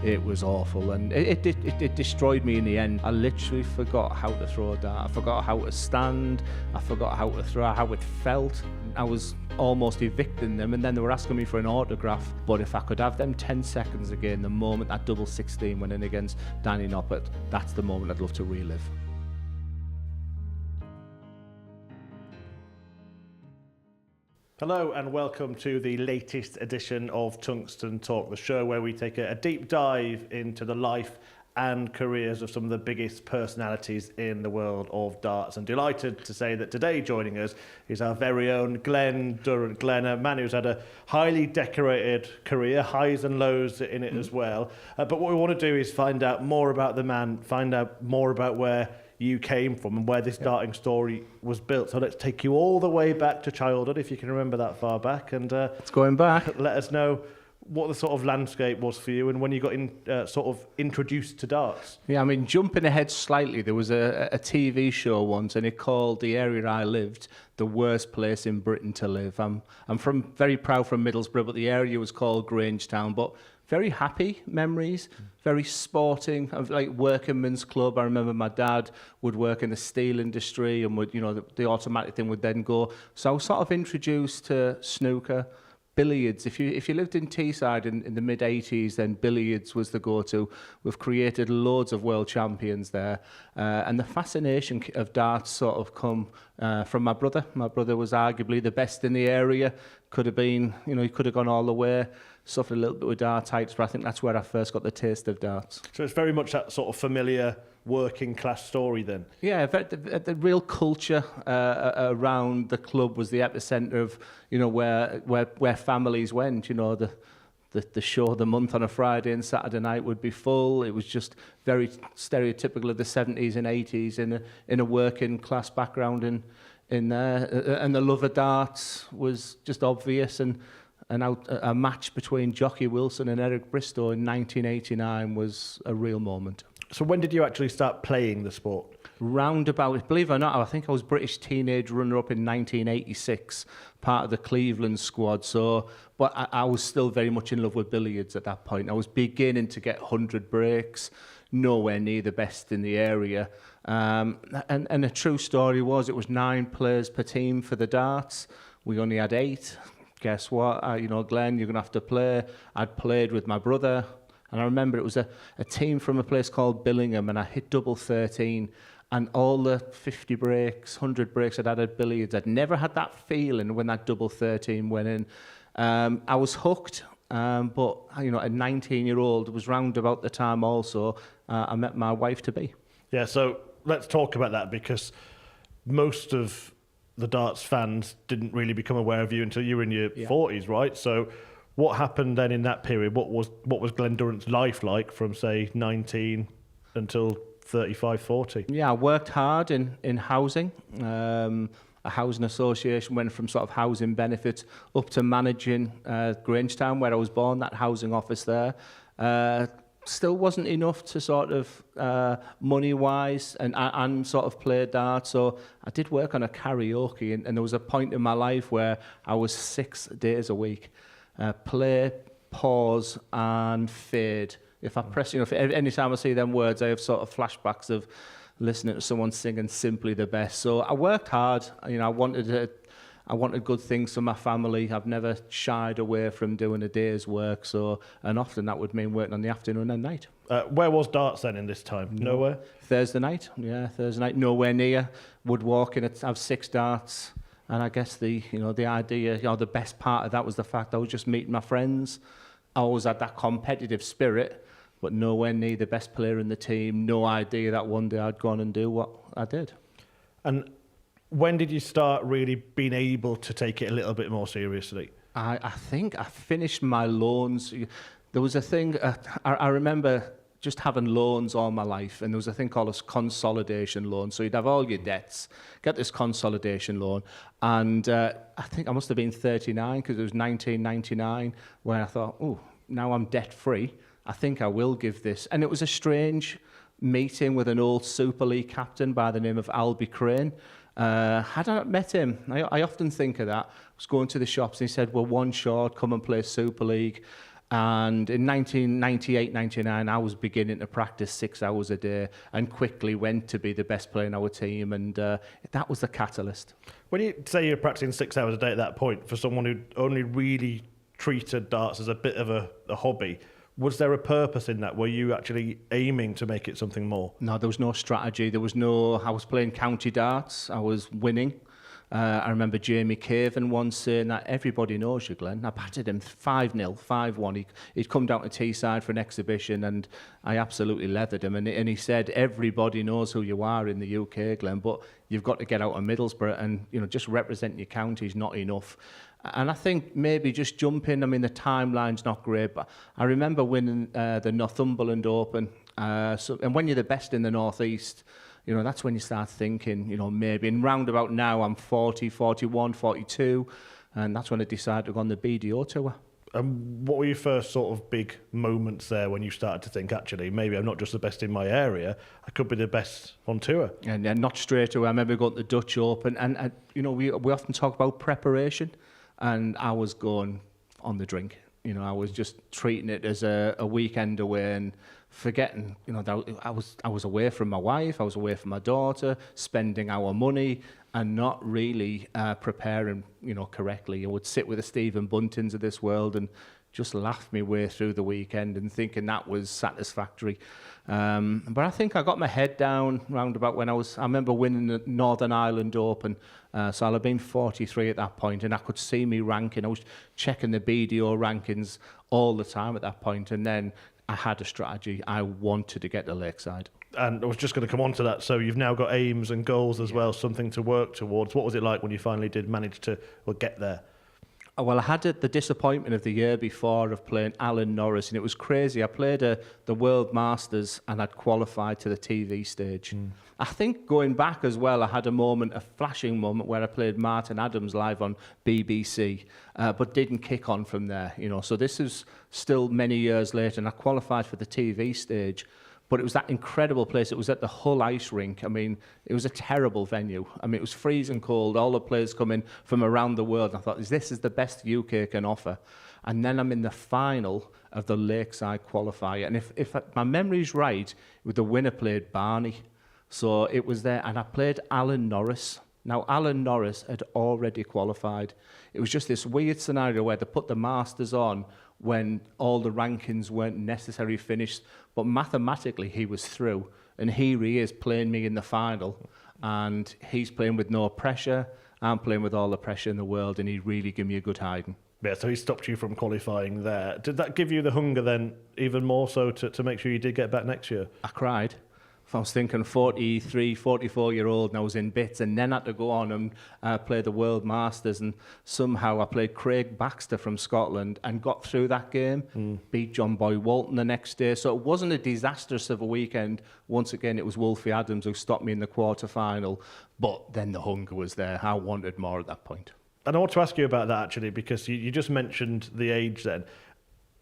it was awful, and it destroyed me in the end. I literally forgot how to throw a dart. I forgot how to stand. I forgot how to throw, how it felt. I was almost evicting them, and then they were asking me for an autograph. But if I could have them 10 seconds again, the moment that double 16 went in against Danny Noppert, that's the moment I'd love to relive. Hello and welcome to the latest edition of Tungsten Talk, the show where we take a deep dive into the life and careers of some of the biggest personalities in the world of darts. And delighted to say that today joining us is our very own Glen Durrant. Glen, a man who's had a highly decorated career, highs and lows in it as well. But what we want to do is find out more about the man, find out more about where you came from and where this darting story was built. So let's take you all the way back to childhood, if you can remember that far back, and it's going back. Let us know what the sort of landscape was for you and when you got sort of introduced to darts. Yeah, I mean, jumping ahead slightly, there was a TV show once, and it called the area I lived the worst place in Britain to live. I'm very proud from Middlesbrough, but the area was called Grangetown. But very happy memories, very sporting, of like workingmen's club. I remember my dad would work in the steel industry, and would, you know, the automatic thing would then go. So I was sort of introduced to snooker, billiards. If you lived in Teesside in the mid-80s, then billiards was the go-to. We've created loads of world champions there. And the fascination of darts sort of come from my brother. My brother was arguably the best in the area. Could have been, you know, he could have gone all the way. Suffered a little bit with dartitis, but I think that's where I first got the taste of darts. So it's very much that sort of familiar working class story then? Yeah, the real culture around the club was the epicentre of, you know, where families went. You know, the show of the month on a Friday and Saturday night would be full. It was just very stereotypical of the 70s and 80s in a working class background in there. And the love of darts was just obvious, and a match between Jockey Wilson and Eric Bristow in 1989 was a real moment. So when did you actually start playing the sport? Roundabout, believe it or not, I think I was British teenage runner-up in 1986, part of the Cleveland squad. So, but I was still very much in love with billiards at that point. I was beginning to get 100 breaks, nowhere near the best in the area. And a true story was it was 9 players per team for the darts. We only had 8. Guess what? You know, Glenn, you're going to have to play. I'd played with my brother, and I remember it was a team from a place called Billingham, and I hit double 13, and all the 50 breaks, 100 breaks I'd had at billiards, I'd never had that feeling when that double 13 went in. I was hooked, but, you know, a 19-year-old, it was round about the time also I met my wife-to-be. Yeah, so let's talk about that, because most of the darts fans didn't really become aware of you until you were in your 40s, right? So what happened then in that period? What was Glen Durrant's life like from, say, 19 until 35, 40? Yeah, I worked hard in housing. A housing association, went from sort of housing benefits up to managing Grangetown, where I was born, that housing office there. Still wasn't enough to sort of money-wise and sort of play darts. So I did work on a karaoke, and there was a point in my life where I was 6 days a week. Play, pause, and fade. If I press, you know, any time I see them words, I have sort of flashbacks of listening to someone singing Simply the Best. So I worked hard. You know, I wanted good things for my family. I've never shied away from doing a day's work. So, and often that would mean working on the afternoon and night. Where was darts then in this time? Nowhere? Thursday night. Yeah, Thursday night. Nowhere near. Would walk in, have 6 darts. And I guess the idea, you know, the best part of that was the fact I was just meeting my friends. I always had that competitive spirit, but nowhere near the best player in the team. No idea that one day I'd go on and do what I did. And when did you start really being able to take it a little bit more seriously? I think I finished my loans. There was a thing, I remember just having loans all my life, and there was a thing called a consolidation loan. So you'd have all your debts, get this consolidation loan, and I think I must have been 39, because it was 1999, where I thought, oh, now I'm debt-free. I think I will give this. And it was a strange meeting with an old Super League captain by the name of Albie Crane. Had I not met him, I often think of that. I was going to the shops, and he said, well, one short, come and play Super League. And in 1998, 99, I was beginning to practice 6 hours a day and quickly went to be the best player in our team. And that was the catalyst. When you say you're practicing 6 hours a day at that point, for someone who only really treated darts as a bit of a hobby, was there a purpose in that? Were you actually aiming to make it something more? No, there was no strategy. There was no, I was playing county darts. I was winning. I remember Jamie Caven once saying that everybody knows you, Glenn. I batted him 5-0, 5-1. He'd come down to Teesside for an exhibition and I absolutely leathered him. And he said, everybody knows who you are in the UK, Glenn, but you've got to get out of Middlesbrough and, you know, just representing your county is not enough. And I think maybe just jumping, I mean, the timeline's not great, but I remember winning the Northumberland Open. And when you're the best in the North East, you know, that's when you start thinking, you know, maybe in roundabout now I'm 40, 41, 42, and that's when I decided to go on the BDO tour. And what were your first sort of big moments there when you started to think, actually, maybe I'm not just the best in my area, I could be the best on tour? And not straight away. I remember going to the Dutch Open, and you know, we often talk about preparation, and I was going on the drink. You know, I was just treating it as a weekend away and forgetting, you know, that I was away from my wife, I was away from my daughter, spending our money and not really preparing, you know, correctly. I would sit with the Stephen Buntings of this world and just laugh my way through the weekend and thinking that was satisfactory. But I think I got my head down round about when I remember winning the Northern Ireland Open. So I'll have been 43 at that point, and I could see me ranking. I was checking the BDO rankings all the time at that point, and then I had a strategy. I wanted to get to Lakeside. And I was just going to come on to that. So you've now got aims and goals as well, something to work towards. What was it like when you finally did manage to get there? Well, I had the disappointment of the year before of playing Alan Norris, and it was crazy. I played the World Masters and I'd qualified to the TV stage. I think going back as well, I had a flashing moment where I played Martin Adams live on BBC, but didn't kick on from there. You know, so this is still many years later, and I qualified for the TV stage. But it was that incredible place. It was at the Hull Ice Rink. I mean, it was a terrible venue. I mean, it was freezing cold. All the players coming from around the world. And I thought, this is the best UK can offer. And then I'm in the final of the Lakeside qualifier. And if my memory's right, the winner played Barney. So it was there. And I played Alan Norris. Now, Alan Norris had already qualified. It was just this weird scenario where they put the Masters on when all the rankings weren't necessarily finished, but mathematically he was through, and here he is playing me in the final, and he's playing with no pressure, I'm playing with all the pressure in the world, and he really gave me a good hiding. Yeah, so he stopped you from qualifying there. Did that give you the hunger then, even more so, to make sure you did get back next year? I cried. I was thinking 43, 44-year-old, and I was in bits, and then I had to go on and play the World Masters, and somehow I played Craig Baxter from Scotland and got through that game, beat John Boy Walton the next day. So it wasn't a disastrous of a weekend. Once again, it was Wolfie Adams who stopped me in the quarter-final, but then the hunger was there. I wanted more at that point. And I want to ask you about that, actually, because you just mentioned the age then.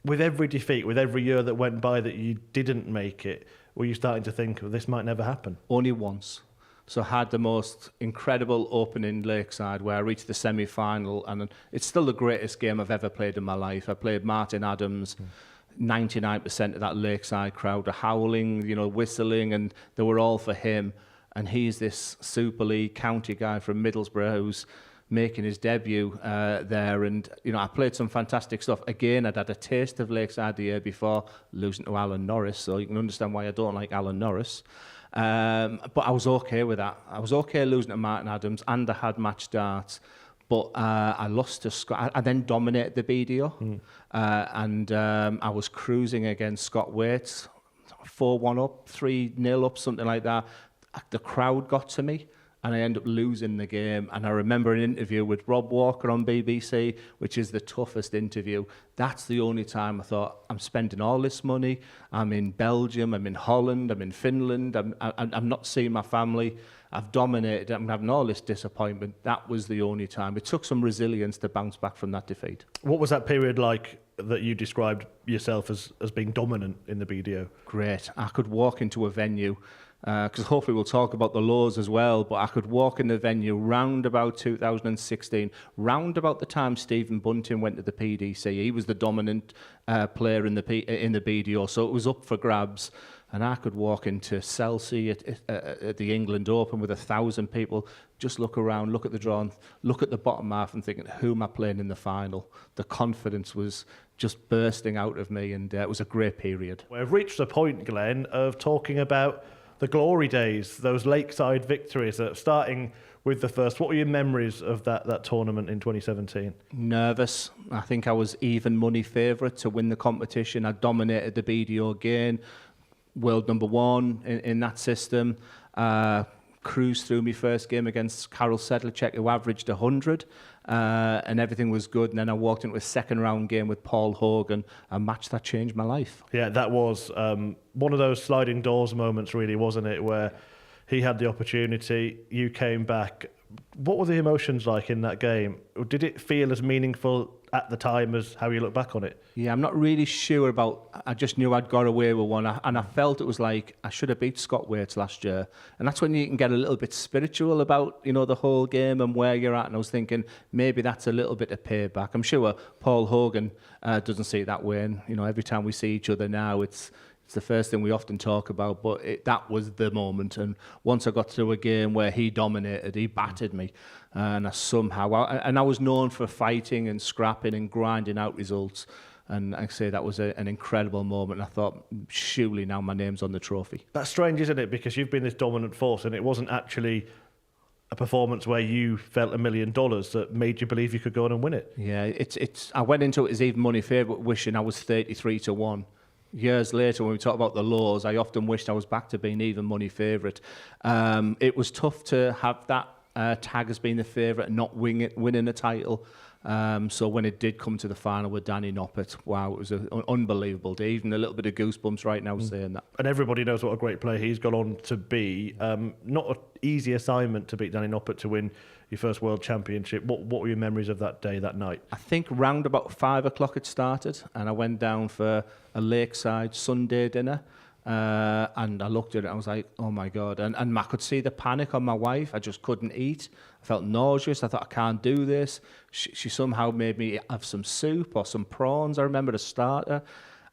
With every defeat, with every year that went by that you didn't make it, were you starting to think, well, this might never happen? Only once. So I had the most incredible Open in Lakeside where I reached the semi-final, and it's still the greatest game I've ever played in my life. I played Martin Adams. 99% of that Lakeside crowd are howling, you know, whistling, and they were all for him. And he's this Super League county guy from Middlesbrough who's making his debut there, and you know, I played some fantastic stuff. Again, I'd had a taste of Lakeside the year before, losing to Alan Norris, so you can understand why I don't like Alan Norris. But I was okay with that. I was okay losing to Martin Adams, and I had match darts. But I lost to Scott. I then dominated the BDO, and I was cruising against Scott Waits, 4-1 up, 3-0 up, something like that. The crowd got to me, and I ended up losing the game. And I remember an interview with Rob Walker on BBC, which is the toughest interview. That's the only time I thought, I'm spending all this money. I'm in Belgium, I'm in Holland, I'm in Finland. I'm not seeing my family. I've dominated, I'm having all this disappointment. That was the only time. It took some resilience to bounce back from that defeat. What was that period like that you described yourself as being dominant in the BDO? Great. I could walk into a venue, because hopefully we'll talk about the laws as well, but I could walk in the venue round about 2016, round about the time Stephen Bunting went to the PDC. He was the dominant player in the BDO, so it was up for grabs. And I could walk into Chelsea at the England Open with 1,000 people, just look around, look at the draw, and look at the bottom half and thinking, who am I playing in the final? The confidence was just bursting out of me, and it was a great period. We've reached the point, Glenn, of talking about the glory days, those Lakeside victories, starting with the first. What were your memories of that tournament in 2017? Nervous. I think I was even money favourite to win the competition. I dominated the BDO again. World number one in that system. Cruised through my first game against Karol Sedlacek, who averaged 100, and everything was good. And then I walked into a second round game with Paul Hogan, a match that changed my life. Yeah, that was one of those sliding doors moments, really, wasn't it? Where he had the opportunity, you came back. What were the emotions like in that game? Did it feel as meaningful at the time as how you look back on it? Yeah, I'm not really sure about. I just knew I'd got away with one, and I felt it was like I should have beat Scott Waits last year, and that's when you can get a little bit spiritual about the whole game and where you're at. And I was thinking maybe that's a little bit of payback. I'm sure Paul Hogan doesn't see it that way, and every time we see each other now, it's the first thing we often talk about, but that was the moment. And once I got to a game where he dominated, he battered me, and I was known for fighting and scrapping and grinding out results. And I say that was an incredible moment. And I thought, surely now my name's on the trophy. That's strange, isn't it? Because you've been this dominant force, and it wasn't actually a performance where you felt $1 million that made you believe you could go on and win it. Yeah, I went into it as even money favourite, wishing I was 33-1. Years later, when we talk about the laws, I often wished I was back to being even money favourite. It was tough to have that tag as being the favourite and not winning a title. So when it did come to the final with Danny Noppert, wow, it was an unbelievable day. Even a little bit of goosebumps right now saying that. And everybody knows what a great player he's gone on to be. Not an easy assignment to beat Danny Noppert to win your first World Championship. What were your memories of that day, that night? I think round about 5 o'clock it started, and I went down for a Lakeside Sunday dinner. And I looked at it and I was like, oh my God. And I could see the panic on my wife. I just couldn't eat. I felt nauseous. I thought, I can't do this. She somehow made me have some soup or some prawns. I remember the starter.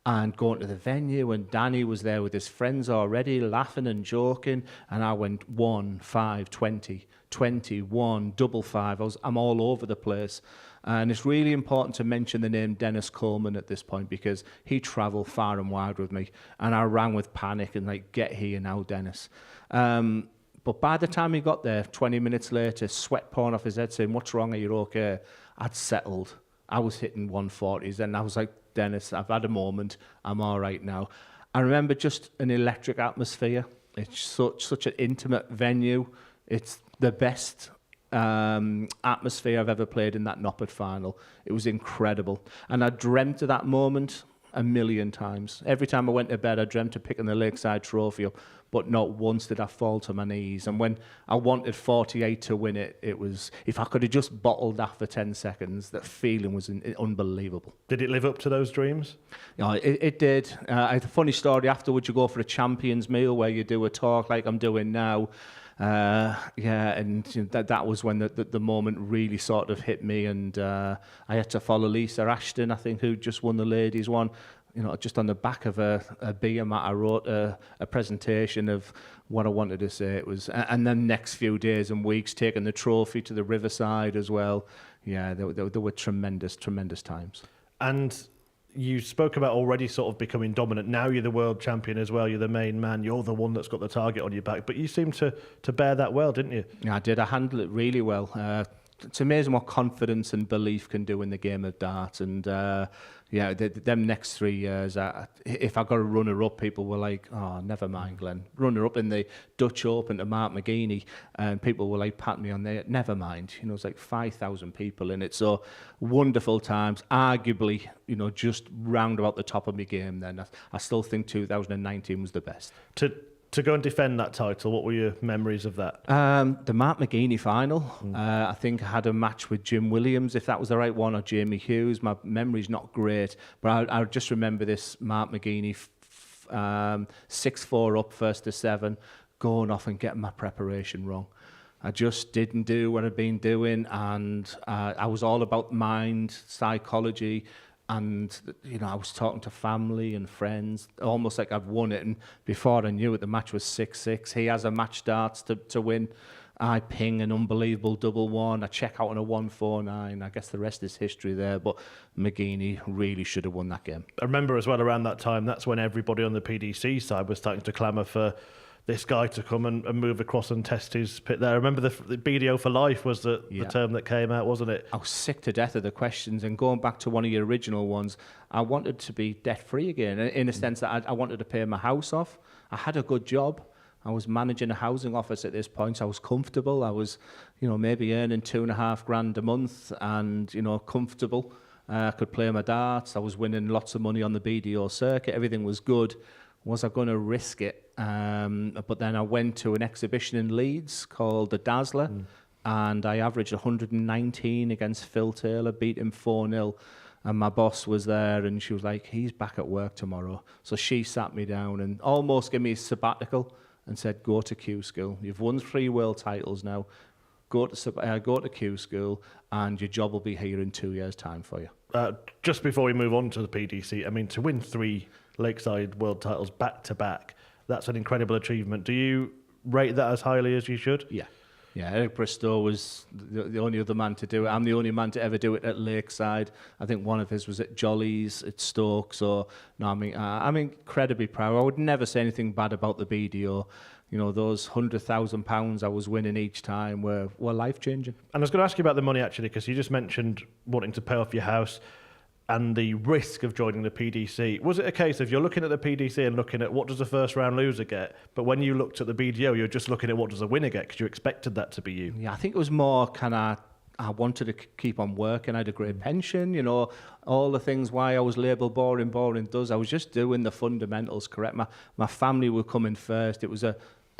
And going to the venue, and Danny was there with his friends already, laughing and joking. And I went 1, 5, 20, 21, double 5. I'm all over the place. And it's really important to mention the name Dennis Coleman at this point, because he travelled far and wide with me. And I rang with panic and like, get here now, Dennis. But by the time he got there, 20 minutes later, sweat pouring off his head saying, what's wrong, are you okay? I'd settled. I was hitting 140s, and I was like, Dennis, I've had a moment. I'm all right now. I remember just an electric atmosphere. It's such an intimate venue. It's the best atmosphere I've ever played in that Noppert final. It was incredible. And I dreamt of that moment a million times. Every time I went to bed, I dreamt of picking the Lakeside trophy up, but not once did I fall to my knees. And when I wanted 48 to win it, it was, if I could have just bottled that for 10 seconds, that feeling was unbelievable. Did it live up to those dreams? It did. I had a funny story. Afterwards, you go for a champions meal where you do a talk like I'm doing now. And that was when the moment really sort of hit me, and I had to follow Lisa Ashton, I think, who just won the ladies one. Just on the back of a beer mat, I wrote a presentation of what I wanted to say. It was, and then next few days and weeks, taking the trophy to the Riverside as well. Yeah, there were tremendous times. And you spoke about already sort of becoming dominant. Now you're the world champion as well. You're the main man. You're the one that's got the target on your back. But you seemed to bear that well, didn't you? Yeah, I did. I handled it really well. It's amazing what confidence and belief can do in the game of darts. And them next 3 years, if I got a runner-up, people were like, oh, never mind, Glenn. Runner-up in the Dutch Open to Mark McGuinney, and people were like patting me on there, never mind. It's like 5,000 people in it. So wonderful times. Arguably, just round about the top of my game then. I still think 2019 was the best. To To go and defend that title, what were your memories of that? The Mark McGuinney final. I think I had a match with Jim Williams, if that was the right one, or Jamie Hughes. My memory's not great, but I just remember this Mark McGuinney 6-4 up, first to 7, going off and getting my preparation wrong. I just didn't do what I'd been doing, and I was all about mind, psychology, and I was talking to family and friends, almost like I'd won it. And before I knew it, the match was 6-6. He has a match darts to win. I ping an unbelievable double one. I check out on a 1-4-9. I guess the rest is history there. But McGuinney really should have won that game. I remember as well around that time, that's when everybody on the PDC side was starting to clamour for this guy to come and move across and test his pit there. I remember the BDO for life was the term that came out, wasn't it? I was sick to death of the questions, and going back to one of your original ones, I wanted to be debt-free again, in a sense that I wanted to pay my house off. I had a good job. I was managing a housing office at this point. I was comfortable. I was, maybe earning $2,500 a month and, comfortable. I could play my darts. I was winning lots of money on the BDO circuit. Everything was good. Was I going to risk it? But then I went to an exhibition in Leeds called the Dazzler, and I averaged 119 against Phil Taylor, beat him 4-0. And my boss was there, and she was like, he's back at work tomorrow. So she sat me down and almost gave me a sabbatical and said, go to Q School. You've won 3 world titles now. Go to Q School, and your job will be here in 2 years' time for you. Just before we move on to the PDC, I mean, to win 3 Lakeside world titles back-to-back, that's an incredible achievement. Do you rate that as highly as you should? Yeah. Eric Bristow was the only other man to do it. I'm the only man to ever do it at Lakeside. I think one of his was at Jolly's, at Stoke. So, no, I'm incredibly proud. I would never say anything bad about the BDO. Those £100,000 I was winning each time were life-changing. And I was going to ask you about the money, actually, because you just mentioned wanting to pay off your house and the risk of joining the PDC. Was it a case of you're looking at the PDC and looking at what does a first-round loser get, but when you looked at the BDO, you're just looking at what does a winner get because you expected that to be you? Yeah, I think it was more I wanted to keep on working. I had a great pension, all the things why I was labelled boring does. I was just doing the fundamentals correct. My family were coming first. It was a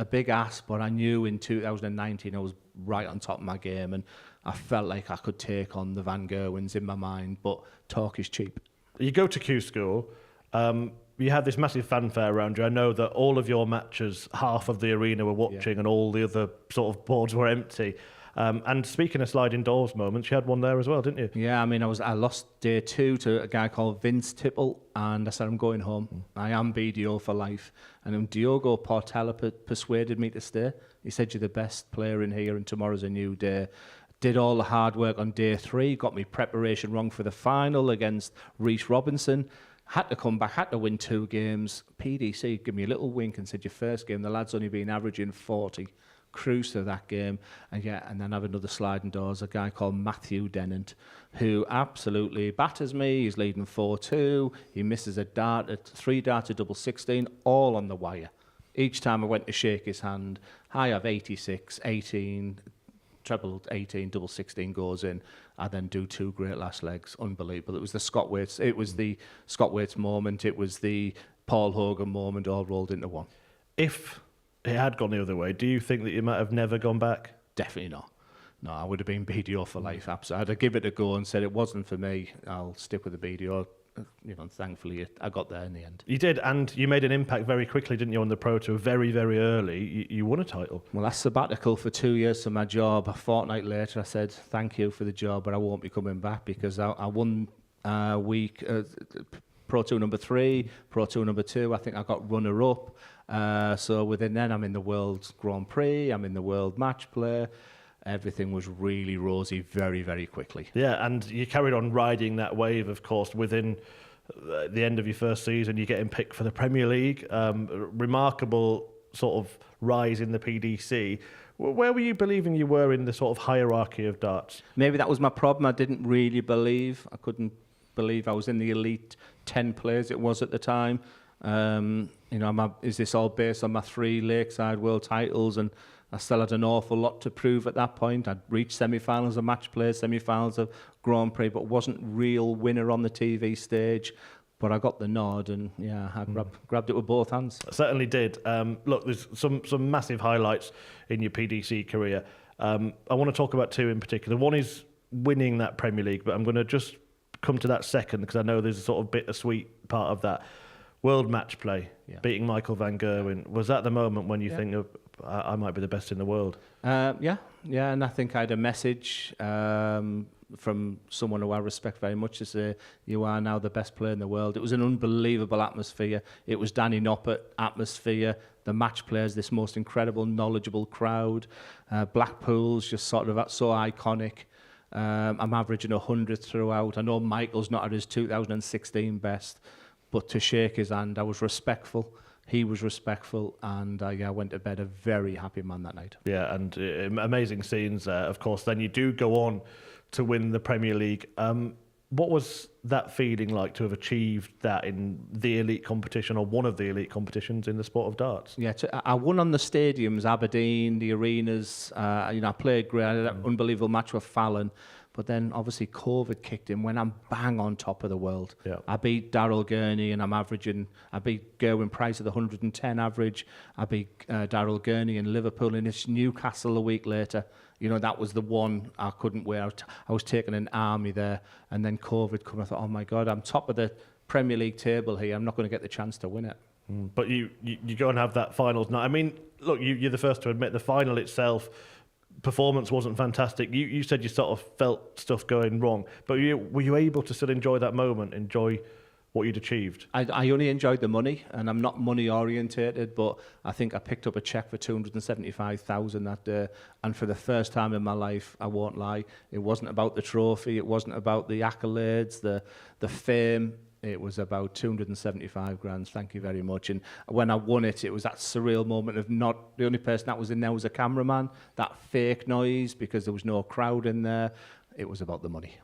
big ask, but I knew in 2019 I was right on top of my game, and I felt like I could take on the Van Gerwens in my mind, but talk is cheap. You go to Q School, you have this massive fanfare around you. I know that all of your matches, half of the arena were watching and all the other sort of boards were empty. And speaking of sliding doors moments, you had one there as well, didn't you? Yeah, I lost day 2 to a guy called Vince Tipple, and I said, I'm going home. I am BDO for life. And then Diogo Portela persuaded me to stay. He said, you're the best player in here, and tomorrow's a new day. Did all the hard work on day 3, got me preparation wrong for the final against Reece Robinson. Had to come back, had to win 2 games. PDC gave me a little wink and said, your first game, the lad's only been averaging 40. Cruise to that game, and then have another sliding doors, a guy called Matthew Dennant, who absolutely batters me. He's leading 4-2. He misses a 3 dart to double 16, all on the wire. Each time I went to shake his hand, I have 86, 18, treble 18, double 16 goes in. I then do 2 great last legs. Unbelievable. It was the Scott Waits moment. It was the Paul Hogan moment, all rolled into one. If it had gone the other way, do you think that you might have never gone back? Definitely not. No, I would have been BDO for life. Absolutely. I'd have given it a go and said it wasn't for me. I'll stick with the BDO. Thankfully, I got there in the end. You did, and you made an impact very quickly, didn't you, on the Pro Tour? Very, very early. You won a title. Well, that's sabbatical for 2 years for my job. A fortnight later, I said, thank you for the job, but I won't be coming back because I won Pro Tour number 3, Pro Tour number 2. I think I got runner-up. So within then, I'm in the World Grand Prix, I'm in the World Match Play. Everything was really rosy very, very quickly. Yeah, and you carried on riding that wave, of course, within the end of your first season. You're getting picked for the Premier League. Remarkable sort of rise in the PDC. Where were you believing you were in the sort of hierarchy of darts? Maybe that was my problem. I didn't really believe. I couldn't believe I was in the elite 10 players it was at the time. Is this all based on my 3 Lakeside world titles? And I still had an awful lot to prove at that point. I'd reached semi-finals of match play, semi-finals of Grand Prix, but wasn't real winner on the TV stage. But I got the nod, and I grabbed it with both hands. Certainly did. Look, there's some massive highlights in your PDC career. I want to talk about two in particular. One is winning that Premier League, but I'm going to just come to that second because I know there's a sort of bittersweet part of that. World match play, beating Michael van Gerwen. Was that the moment when you think, I might be the best in the world? And I think I had a message from someone who I respect very much to say, you are now the best player in the world. It was an unbelievable atmosphere. It was Danny Noppert atmosphere. The match players, this most incredible, knowledgeable crowd. Blackpool's just sort of so iconic. I'm averaging 100 throughout. I know Michael's not at his 2016 best, but to shake his hand, I was respectful. He was respectful, and I went to bed a very happy man that night. Yeah, and amazing scenes, of course. Then you do go on to win the Premier League. What was that feeling like to have achieved that in the elite competition, or one of the elite competitions in the sport of darts? Yeah, I won on the stadiums, Aberdeen, the arenas. I played great. I had an unbelievable match with Fallon. But then obviously COVID kicked in when I'm bang on top of the world. Yeah. I beat Daryl Gurney and I beat Gerwin Price at the 110 average. I beat Daryl Gurney in Liverpool, and it's Newcastle a week later. That was the one I couldn't wear. I was taking an army there, and then COVID came. I thought, oh my God, I'm top of the Premier League table here. I'm not going to get the chance to win it. But you go and have that finals night. I mean, look, you're the first to admit the final itself, performance wasn't fantastic. You said you sort of felt stuff going wrong, but were you able to still enjoy that moment, enjoy what you'd achieved? I only enjoyed the money, and I'm not money orientated, but I think I picked up a cheque for 275,000 that day, and for the first time in my life, I won't lie, it wasn't about the trophy, it wasn't about the accolades, the fame. It was about 275 grand, thank you very much. And when I won it, it was that surreal moment of not, the only person that was in there was a cameraman, that fake noise because there was no crowd in there. It was about the money.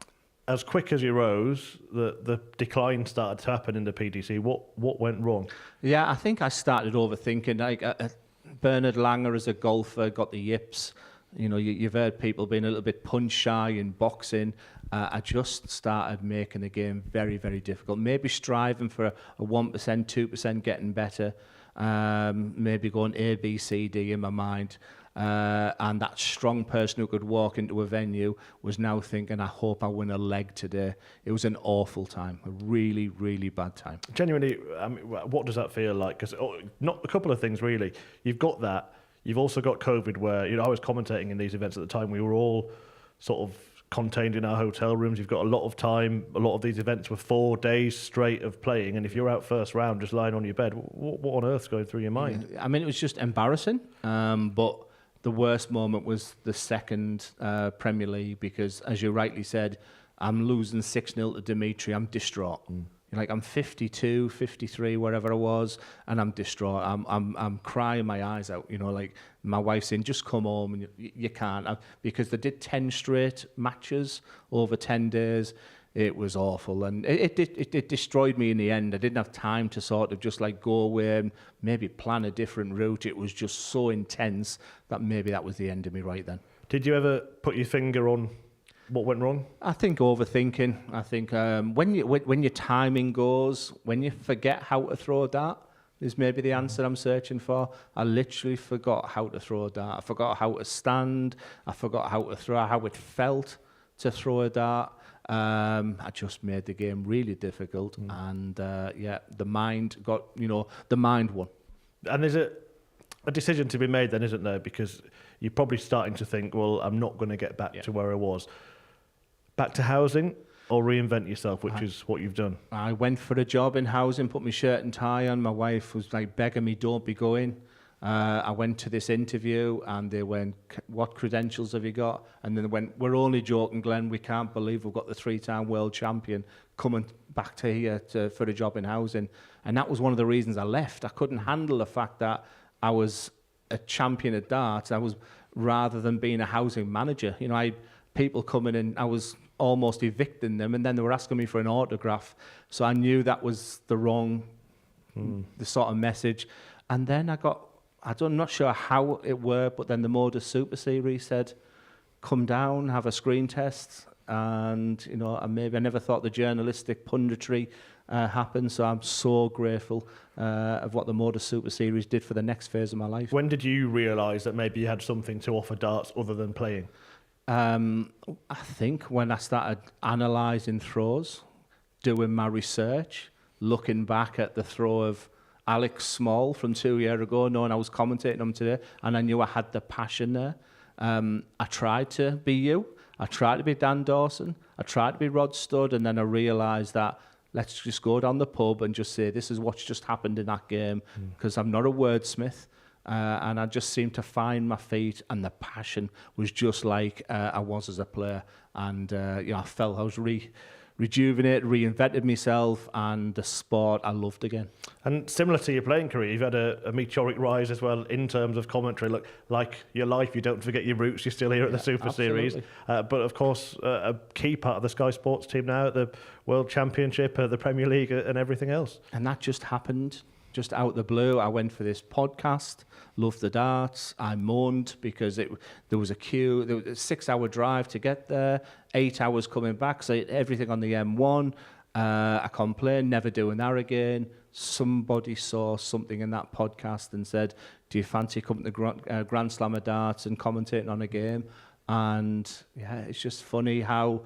As quick as you rose, the decline started to happen in the PDC. What went wrong? Yeah, I think I started overthinking. Bernard Langer as a golfer got the yips. You've heard people being a little bit punch shy in boxing. I just started making the game very, very difficult. Maybe striving for a 1%, 2% getting better. Maybe going A, B, C, D in my mind. And that strong person who could walk into a venue was now thinking, I hope I win a leg today. It was an awful time, a really, really bad time. Genuinely, I mean, what does that feel like? Because not a couple of things, really. You've got that. You've also got COVID where, I was commentating in these events at the time. We were all sort of contained in our hotel rooms. You've got a lot of time. A lot of these events were 4 days straight of playing. And if you're out first round just lying on your bed, what on earth's going through your mind? I mean, it was just embarrassing. But the worst moment was the second Premier League because, as you rightly said, I'm losing 6-0 to Dimitri. I'm distraught. I'm 52, 53, wherever I was, and I'm distraught. I'm crying my eyes out. My wife's saying, just come home, and you can't. Because they did 10 straight matches over 10 days. It was awful, and it destroyed me in the end. I didn't have time to sort of just go away and maybe plan a different route. It was just so intense that maybe that was the end of me right then. Did you ever put your finger on what went wrong? I think overthinking. I think when your timing goes, when you forget how to throw a dart, is maybe the answer I'm searching for. I literally forgot how to throw a dart. I forgot how to stand. I forgot how to throw, how it felt to throw a dart. I just made the game really difficult, and the mind won. And there's a decision to be made then, isn't there? Because you're probably starting to think, well, I'm not going to get back to where I was. Back to housing or reinvent yourself, which is what you've done. I went for a job in housing, put my shirt and tie on. My wife was begging me, don't be going. I went to this interview and they went, what credentials have you got? And then they went, we're only joking, Glenn, we can't believe we've got the 3-time world champion coming back to here for a job in housing. And that was one of the reasons I left. I couldn't handle the fact that I was a champion at darts. I was, rather than being a housing manager. I had people coming in, I was almost evicting them, and then they were asking me for an autograph. So I knew that was the wrong, the sort of message. And then I'm not sure how it worked, but then the MODUS Super Series said, come down, have a screen test. and and maybe I never thought the journalistic punditry happened. So I'm so grateful of what the MODUS Super Series did for the next phase of my life. When did you realise that maybe you had something to offer darts other than playing? I think when I started analysing throws, doing my research, looking back at the throw of Alex Small from 2 years ago, knowing I was commentating them today, and I knew I had the passion there. I tried to be you. I tried to be Dan Dawson. I tried to be Rod Studd, and then I realised that let's just go down the pub and just say this is what's just happened in that game, because I'm not a wordsmith. And I just seemed to find my feet, and the passion was just like I was as a player. And I felt I was rejuvenated, reinvented myself, and the sport I loved again. And similar to your playing career, you've had a meteoric rise as well in terms of commentary. Look, like your life, you don't forget your roots. You're still here at the Super Series. But of course, a key part of the Sky Sports team now at the World Championship, the Premier League and everything else. And that just happened. Just out the blue, I went for this podcast, loved the darts. I moaned because there was a queue. There was a 6-hour drive to get there, 8 hours coming back. So everything on the M1. I complained, never doing that again. Somebody saw something in that podcast and said, do you fancy coming to Grand Slam of Darts and commentating on a game? And yeah, it's just funny how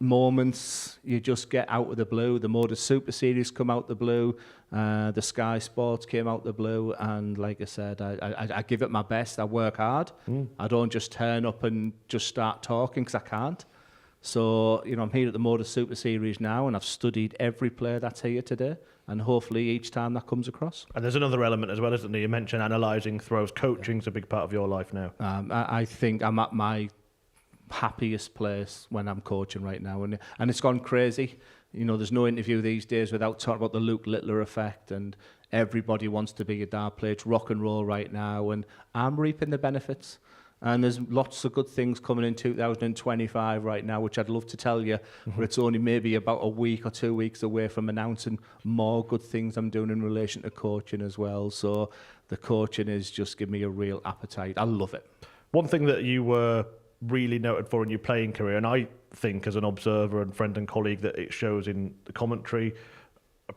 moments you just get out of the blue. The MODUS Super Series come out the blue. The Sky Sports came out the blue, and like I said, I give it my best. I work hard. I don't just turn up and just start talking, because I can't. So I'm here at the MODUS Super Series now, and I've studied every player that's here today, and hopefully each time that comes across. And there's another element as well, isn't there? You mentioned analysing throws. Coaching's a big part of your life now. I think I'm at my happiest place when I'm coaching right now, and it's gone crazy. There's no interview these days without talking about the Luke Littler effect, and everybody wants to be a dart player. It's rock and roll right now, and I'm reaping the benefits. And there's lots of good things coming in 2025 right now, which I'd love to tell you, but it's only maybe about a week or 2 weeks away from announcing more good things I'm doing in relation to coaching as well. So the coaching is just giving me a real appetite. I love it. One thing that you were really noted for in your playing career, and I think as an observer and friend and colleague that it shows in the commentary,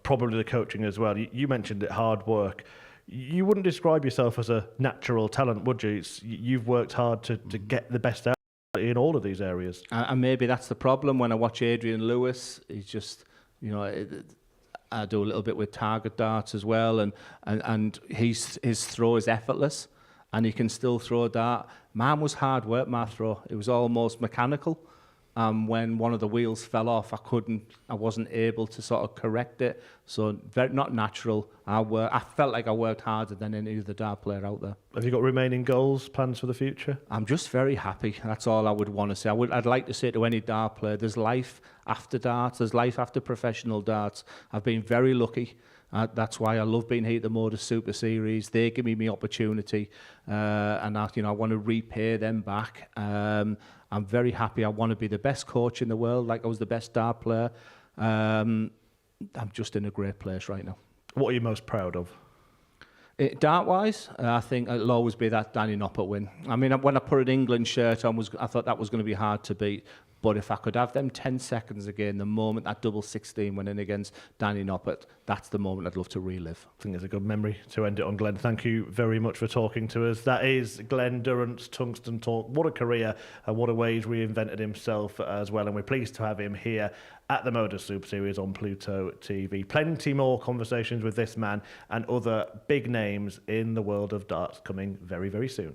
probably the coaching as well. You mentioned it, hard work. You wouldn't describe yourself as a natural talent, would you? You've worked hard to get the best out in all of these areas. And maybe that's the problem. When I watch Adrian Lewis, he's just, I do a little bit with target darts as well, and his throw is effortless, and he can still throw a dart. Mine was hard work, my throw. It was almost mechanical. When one of the wheels fell off, I wasn't able to sort of correct it. So not natural. I felt like I worked harder than any other dart player out there. Have you got remaining goals, plans for the future? I'm just very happy. That's all I would want to say. I'd like to say to any dart player, there's life after darts. There's life after professional darts. I've been very lucky. That's why I love being here at the MODUS Super Series. They give me the opportunity, and I want to repay them back. I'm very happy. I want to be the best coach in the world, like I was the best dart player. I'm just in a great place right now. What are you most proud of? Dart-wise, I think it'll always be that Danny Noppert win. I mean, when I put an England shirt on, I thought that was going to be hard to beat. But if I could have them 10 seconds again, the moment that double 16 went in against Danny Noppert, that's the moment I'd love to relive. I think it's a good memory to end it on, Glenn. Thank you very much for talking to us. That is Glen Durrant's Tungsten Talk. What a career, and what a way he's reinvented himself as well. And we're pleased to have him here at the MODUS Super Series on Pluto TV. Plenty more conversations with this man and other big names in the world of darts coming very, very soon.